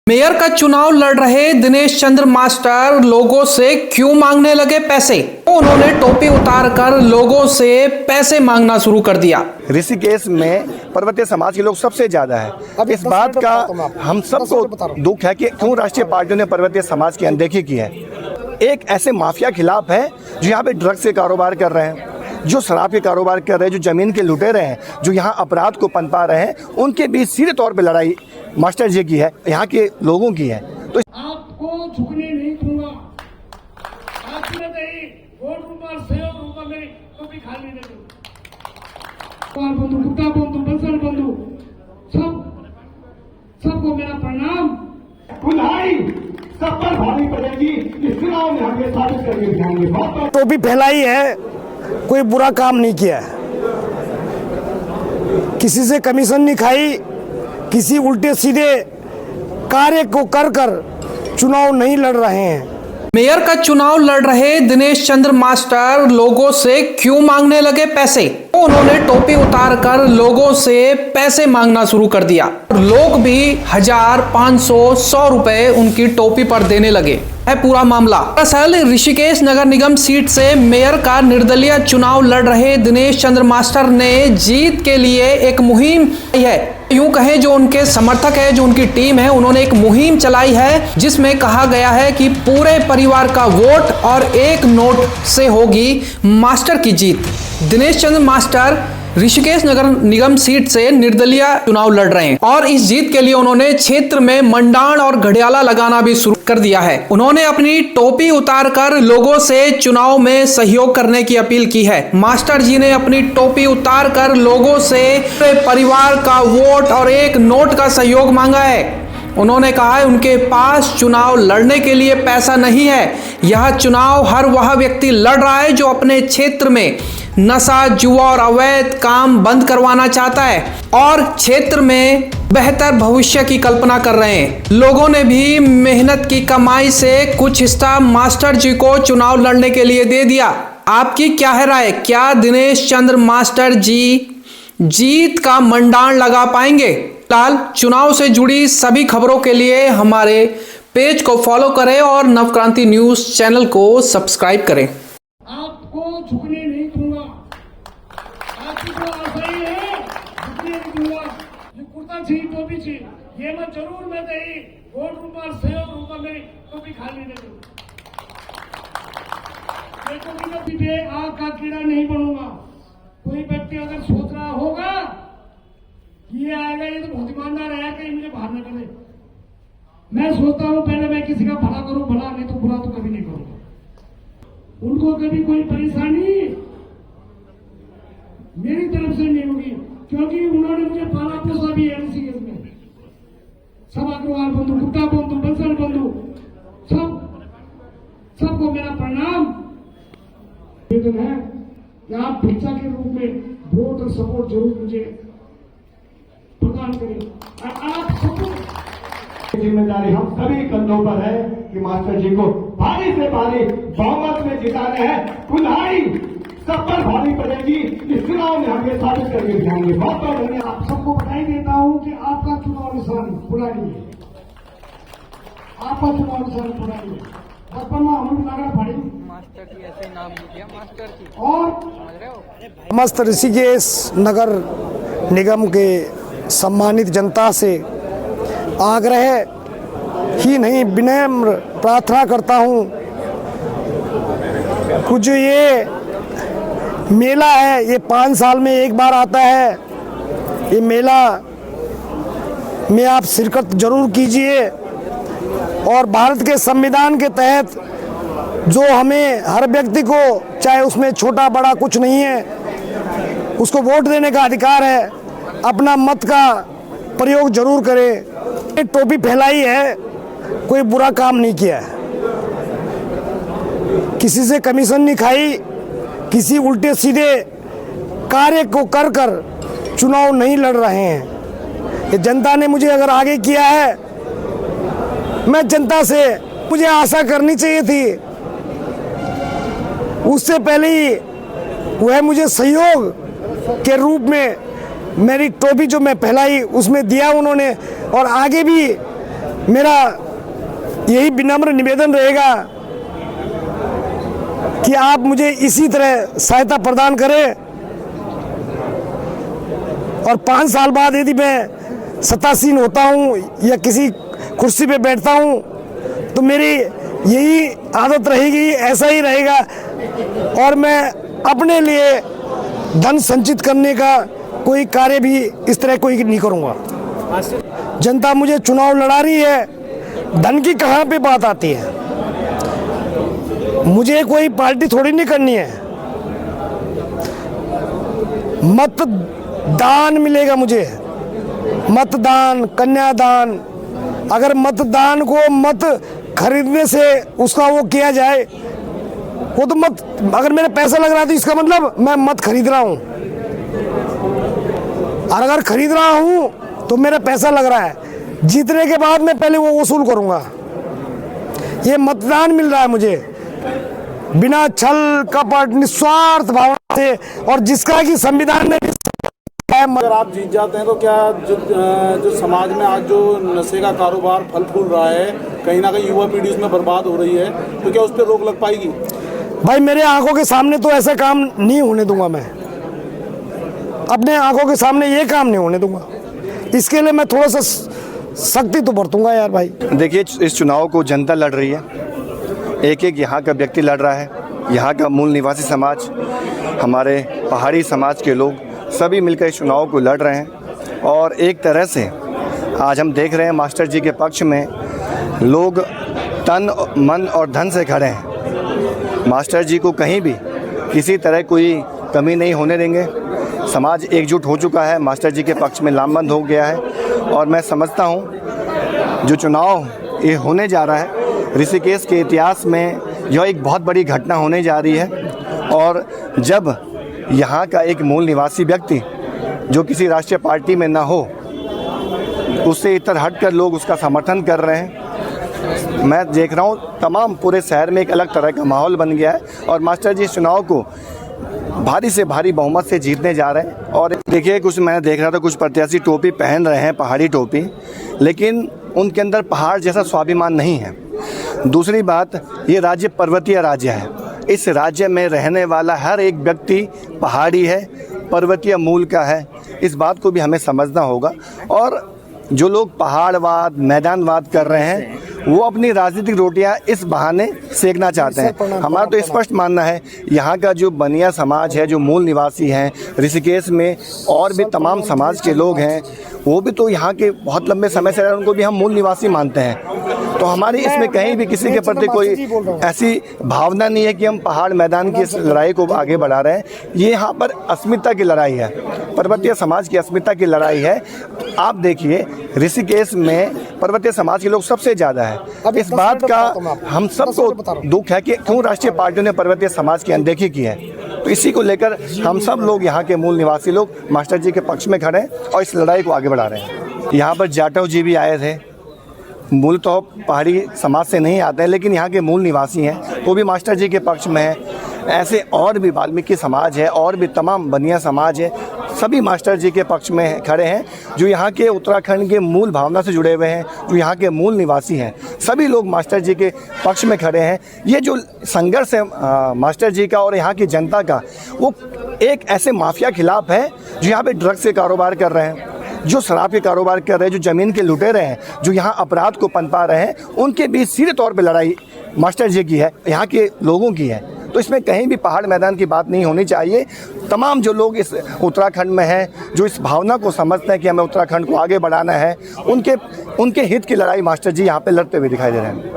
Mayor का चुनाव लड़ रहे दिनेश चंद्र मास्टर लोगों से क्यों मांगने लगे पैसे। उन्होंने टोपी उतारकर लोगों से पैसे मांगना शुरू कर दिया। ऋषिकेश में पर्वतीय समाज के लोग सबसे ज्यादा है। इस बात का हम सबको दुख है कि क्यों राष्ट्रीय पार्टियों ने पर्वतीय समाज की अनदेखी की है। एक ऐसे माफिया खिलाफ है जो यहाँ पे ड्रग्स के कारोबार कर रहे हैं, जो शराब के कारोबार कर रहे हैं, जो जमीन के लुटेरे हैं, जो यहाँ अपराध को पनपा रहे हैं, उनके बीच सीधे तौर पे लड़ाई मास्टर जी की है, यहाँ के लोगों की है। तो आपको झुकने नहीं दूंगा। आज वोट रूपा सहयोग रूपा मेरी टोपी खाली नहीं दूंगा। बंधु गुप्ता बंधु बंसल बंधु सबको मेरा प्रणाम। खुदाई सब पर भारी पड़ेगी। इस चुनाव में हमें साबित करके दिखाएंगे। टोपी फैलाई है, कोई बुरा काम नहीं किया है, किसी से कमीशन नहीं खाई, किसी उल्टे सीधे कार्य को कर चुनाव नहीं लड़ रहे हैं। मेयर का चुनाव लड़ रहे दिनेश चंद्र मास्टर लोगों से क्यों मांगने लगे पैसे। उन्होंने टोपी उतारकर लोगों से पैसे मांगना शुरू कर दिया। लोग भी 1000, 500, 100 रुपए उनकी टोपी पर देने लगे। है पूरा मामला। दरअसल ऋषिकेश नगर निगम सीट से मेयर का निर्दलीय चुनाव लड़ रहे दिनेश चंद्र मास्टर ने जीत के लिए एक मुहिम है, यूं कहें जो उनके समर्थक है, जो उनकी टीम है, उन्होंने एक मुहिम चलाई है जिसमें कहा गया है कि पूरे परिवार का वोट और एक नोट से होगी मास्टर की जीत। दिनेश चंद्र मास्टर ऋषिकेश नगर निगम सीट से निर्दलीय चुनाव लड़ रहे हैं और इस जीत के लिए उन्होंने क्षेत्र में मंडाण और घड़ियाला लगाना भी शुरू कर दिया है। उन्होंने अपनी टोपी उतारकर लोगों से चुनाव में सहयोग करने की अपील की है। मास्टर जी ने अपनी टोपी उतारकर लोगों से परिवार का वोट और एक नोट का सहयोग मांगा है। उन्होंने कहा है उनके पास चुनाव लड़ने के लिए पैसा नहीं है। यह चुनाव हर वह व्यक्ति लड़ रहा है जो अपने क्षेत्र में नशा, जुआ और अवैध काम बंद करवाना चाहता है और क्षेत्र में बेहतर भविष्य की कल्पना कर रहे हैं। लोगों ने भी मेहनत की कमाई से कुछ हिस्सा मास्टर जी को चुनाव लड़ने के लिए दे दिया। आपकी क्या है राय? क्या दिनेश चंद्र मास्टर जी जीत का मंडाण लगा पाएंगे? फिलहाल चुनाव से जुड़ी सभी खबरों के लिए हमारे पेज को फॉलो करें और नवक्रांति न्यूज चैनल को सब्सक्राइब करें। आपको झुकने नहीं दूंगा। आपकी तो आशा ही है, झुकने नहीं दूंगा। ये कुर्ता छी, टोपी छी, ये मैं जरूर मैं दही वोट रूपा सहयोग रूपा मेरी टोपी खाली नहीं दूंगा। ये टोपी का पीछे आग का कीड़ा नहीं बनूंगा। कोई व्यक्ति अगर सोच रहा होगा ये आएगा, ये तो बहुत ईमानदार है, कहीं मुझे बाहर न करे। मैं सोचता हूं पहले मैं किसी का भला करूं, भला नहीं तो बुरा तो कभी नहीं करूंगा। उनको कभी कोई परेशानी मेरी तरफ से नहीं होगी क्योंकि उन्होंने मुझे पाला पोसा भी है ऋषिकेश में। सब अग्रवाल बंधु, गुप्ता बंधु, बंसल बंधु सबको मेरा प्रणाम। निवेदन है कि आप भिक्षा के रूप में वोट और सपोर्ट जरूर मुझे प्रदान करें और आप सबको जिम्मेदारी हम सभी कंधों पर है कि मास्टर जी को भारी से भारी बहुमत में जिताने हैं। खुदाई सब पर भारी पड़ेगी। इस चुनाव में हमें साबित करके दिखाएंगे। बहुत बहुत धन्यवाद। आप सबको बधाई देता हूं कि आपका चुनाव निशान पूरा नहीं है। आपका चुनाव निशान पूरा नहीं है। बचपन में हम लगा पड़ी मास्टर की ऐसे नाम दिया मास्टर की और मस्त ऋषिकेश नगर निगम के सम्मानित जनता से आग्रह ही नहीं विनम्र प्रार्थना करता हूँ कुछ जो ये मेला है ये 5 साल में एक बार आता है। ये मेला में आप शिरकत जरूर कीजिए और भारत के संविधान के तहत जो हमें हर व्यक्ति को, चाहे उसमें छोटा बड़ा कुछ नहीं है, उसको वोट देने का अधिकार है। अपना मत का प्रयोग जरूर करें। ये टोपी फैलाई है, कोई बुरा काम नहीं किया है, किसी से कमीशन नहीं खाई, किसी उल्टे सीधे कार्य को कर चुनाव नहीं लड़ रहे हैं। ये जनता ने मुझे अगर आगे किया है, मैं जनता से मुझे आशा करनी चाहिए थी, उससे पहले ही वह मुझे सहयोग के रूप में मेरी टोपी जो मैं फैलाई उसमें दिया उन्होंने, और आगे भी मेरा यही विनम्र निवेदन रहेगा कि आप मुझे इसी तरह सहायता प्रदान करें और 5 साल बाद यदि मैं सत्तासीन होता हूं या किसी कुर्सी पे बैठता हूं तो मेरी यही आदत रहेगी, ऐसा ही रहेगा और मैं अपने लिए धन संचित करने का कोई कार्य भी इस तरह कोई नहीं करूंगा। जनता मुझे चुनाव लड़ा रही है, धन की कहाँ पे बात आती है? मुझे कोई पार्टी थोड़ी नहीं करनी है, मतदान मिलेगा मुझे, मतदान, कन्यादान। अगर मतदान को मत खरीदने से उसका वो किया जाए, वो तो मत, अगर मेरा पैसा लग रहा है तो इसका मतलब मैं मत खरीद रहा हूं, और अगर खरीद रहा हूं तो मेरा पैसा लग रहा है, जीतने के बाद मैं पहले वो वसूल करूंगा। ये मतदान मिल रहा है मुझे बिना छल कपट निस्वार्थ भावना से, और जिसका कि संविधान में अगर आप जीत जाते हैं तो क्या जो समाज में आज जो नशे का कारोबार फल फूल रहा है, कहीं ना कहीं युवा पीढ़ी उसमें बर्बाद हो रही है, तो क्या उस पर रोक लग पाएगी? भाई मेरे आंखों के सामने तो ऐसा काम नहीं होने दूंगा, मैं अपने आंखों के सामने ये काम नहीं होने दूंगा। इसके लिए मैं थोड़ा सा सख्ती तो बरतूंगा यार भाई। देखिए, इस चुनाव को जनता लड़ रही है, एक एक यहाँ का व्यक्ति लड़ रहा है, यहाँ का मूल निवासी समाज, हमारे पहाड़ी समाज के लोग सभी मिलकर इस चुनाव को लड़ रहे हैं। और एक तरह से आज हम देख रहे हैं मास्टर जी के पक्ष में लोग तन मन और धन से खड़े हैं। मास्टर जी को कहीं भी किसी तरह कोई कमी नहीं होने देंगे। समाज एकजुट हो चुका है, मास्टर जी के पक्ष में लामबंद हो गया है। और मैं समझता हूँ जो चुनाव ये होने जा रहा है, ऋषिकेश के इतिहास में यह एक बहुत बड़ी घटना होने जा रही है। और जब यहाँ का एक मूल निवासी व्यक्ति जो किसी राष्ट्रीय पार्टी में ना हो, उससे इतर हटकर लोग उसका समर्थन कर रहे हैं। मैं देख रहा हूँ तमाम पूरे शहर में एक अलग तरह का माहौल बन गया है और मास्टर जी इस चुनाव को भारी से भारी बहुमत से जीतने जा रहे हैं। और देखिए, कुछ मैं देख रहा था, कुछ प्रत्याशी टोपी पहन रहे हैं, पहाड़ी टोपी, लेकिन उनके अंदर पहाड़ जैसा स्वाभिमान नहीं है। दूसरी बात, ये राज्य पर्वतीय राज्य है। इस राज्य में रहने वाला हर एक व्यक्ति पहाड़ी है, पर्वतीय मूल का है। इस बात को भी हमें समझना होगा। और जो लोग पहाड़वाद, मैदानवाद कर रहे हैं, वो अपनी राजनीतिक रोटियां इस बहाने सेकना चाहते हैं। हमारा तो स्पष्ट मानना है, यहाँ का जो बनिया समाज है, जो मूल निवासी हैं, ऋषिकेश में और भी तमाम समाज के लोग हैं, वो भी तो यहाँ के बहुत लंबे समय से रहे, उनको भी हम मूल निवासी मानते हैं। तो हमारी इसमें कहीं भी किसी के प्रति कोई ऐसी भावना नहीं है कि हम पहाड़ मैदान की इस लड़ाई को आगे बढ़ा रहे हैं। ये यहाँ पर अस्मिता की लड़ाई है, पर्वतीय समाज की अस्मिता की लड़ाई है। आप देखिए, ऋषिकेश में पर्वतीय समाज के लोग सबसे ज़्यादा है। इस बात का हम सबको दुख है कि क्यों राष्ट्रीय पार्टियों ने पर्वतीय समाज की अनदेखी की है। तो इसी को लेकर हम सब लोग, यहाँ के मूल निवासी लोग, मास्टर जी के पक्ष में खड़े हैं और इस लड़ाई को आगे बढ़ा रहे हैं। यहाँ पर जाटव जी भी आए थे, मूल तो पहाड़ी समाज से नहीं आते हैं, लेकिन यहाँ के मूल निवासी हैं, वो भी मास्टर जी के पक्ष में है। ऐसे और भी वाल्मीकि समाज है, और भी तमाम बनिया समाज है, सभी मास्टर जी के पक्ष में खड़े हैं। जो यहाँ के उत्तराखंड के मूल भावना से जुड़े हुए हैं, जो यहाँ के मूल निवासी हैं, सभी लोग मास्टर जी के पक्ष में खड़े हैं। ये जो संघर्ष है मास्टर जी का और यहाँ की जनता का, वो एक ऐसे माफिया खिलाफ है जो यहाँ पे ड्रग्स के कारोबार कर रहे हैं, जो शराब के कारोबार कर रहे हैं, जो ज़मीन के लुटेरे हैं, जो यहाँ अपराध को पनपा रहे हैं, उनके बीच सीधे तौर पे लड़ाई मास्टर जी की है, यहाँ के लोगों की है। तो इसमें कहीं भी पहाड़ मैदान की बात नहीं होनी चाहिए। तमाम जो लोग इस उत्तराखंड में हैं, जो इस भावना को समझते हैं कि हमें उत्तराखंड को आगे बढ़ाना है, उनके हित की लड़ाई मास्टर जी यहाँ पे लड़ते हुए दिखाई दे रहे हैं।